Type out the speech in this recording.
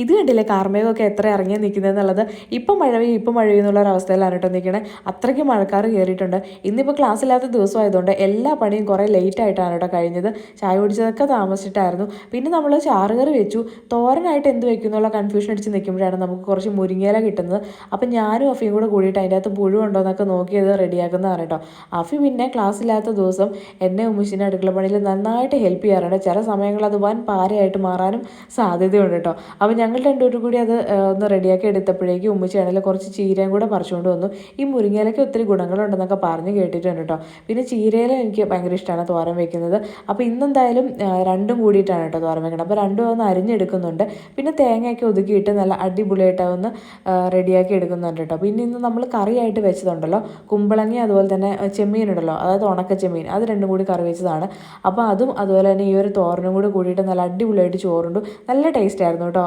ഇത് കണ്ടില്ലേ കാർമേഘമൊക്കെ എത്ര ഇറങ്ങി നിൽക്കുന്നതെന്നുള്ളത്. ഇപ്പം മഴ പെയ്യും ഇപ്പം മഴ പെയ്യും എന്നുള്ള അവസ്ഥയിലാണ് കേട്ടോ നിൽക്കണേ. അത്രയ്ക്ക് മഴക്കാർ കയറിയിട്ടുണ്ട്. ഇന്നിപ്പോൾ ക്ലാസ് ഇല്ലാത്ത ദിവസമായതുകൊണ്ട് എല്ലാ പണിയും കുറേ ലേറ്റ് ആയിട്ടാണ് കേട്ടോ കഴിഞ്ഞത്. ചായ കുടിച്ചതൊക്കെ താമസിച്ചിട്ടായിരുന്നു. പിന്നെ നമ്മൾ ചാറുകറി വെച്ചു. തോരനായിട്ട് എന്ത് വെക്കും എന്നുള്ള കൺഫ്യൂഷൻ അടിച്ച് നിൽക്കുമ്പോഴാണ് നമുക്ക് കുറച്ച് മുരിങ്ങയില കിട്ടുന്നത്. അപ്പം ഞാനും അഫിയും കൂടെ കൂടിയിട്ട് അതിൻ്റെ അകത്ത് പുഴു ഉണ്ടോ എന്നൊക്കെ നോക്കിയത് റെഡിയാക്കുന്നതാണ് കേട്ടോ. അഫി പിന്നെ ക്ലാസ് ഇല്ലാത്ത ദിവസം എന്നെ ഉമ്മിച്ചിനെ അടുക്കള പണിയിൽ നന്നായിട്ട് ഹെൽപ്പ് ചെയ്യാറുണ്ട്. ചില സമയങ്ങളിൽ അത് വൻ പാരയായിട്ട് മാറാനും സാധ്യതയുണ്ട് കേട്ടോ. അപ്പോൾ ഞങ്ങൾ രണ്ടുപേരും കൂടി അത് ഒന്ന് റെഡിയാക്കി എടുത്തപ്പോഴേക്കും ഉമ്മച്ചിയാണെങ്കിൽ കുറച്ച് ചീരയും കൂടെ പറിച്ചുകൊണ്ട് വന്നു. ഈ മുരിങ്ങയിലൊക്കെ ഒത്തിരി ഗുണങ്ങളുണ്ടെന്നൊക്കെ പറഞ്ഞ് കേട്ടിട്ടുണ്ട് കേട്ടോ. പിന്നെ ചീരയില എനിക്ക് ഭയങ്കര ഇഷ്ടമാണ് തോരൻ വെക്കുന്നത്. അപ്പോൾ ഇന്നെന്തായാലും രണ്ടും കൂടിയിട്ടാണ് കേട്ടോ തോരൻ വെക്കുന്നത്. അപ്പോൾ രണ്ടും ഒന്ന് അരിഞ്ഞെടുക്കുന്നുണ്ട്. പിന്നെ തേങ്ങയൊക്കെ ഒതുക്കിയിട്ട് നല്ല അടിപൊളിയായിട്ട് ഒന്ന് റെഡിയാക്കി എടുക്കുന്നുണ്ട് കേട്ടോ. പിന്നെ ഇന്ന് നമ്മൾ കറിയായിട്ട് വെച്ചതുണ്ടല്ലോ കുമ്പളങ്ങി, അതുപോലെ തന്നെ ചെമ്മീനുണ്ടല്ലോ, അതായത് ഉണക്ക ചെമ്മീൻ, അത് രണ്ടും കൂടി കറി വെച്ചതാണ്. അപ്പോൾ അതും അതുപോലെ തന്നെ ഈ ഒരു തോരനും കൂടി കൂടിയിട്ട് നല്ല അടിപൊളിയായിട്ട് ചോറുണ്ട്. നല്ല ടേസ്റ്റ് ആയിരുന്നു കേട്ടോ.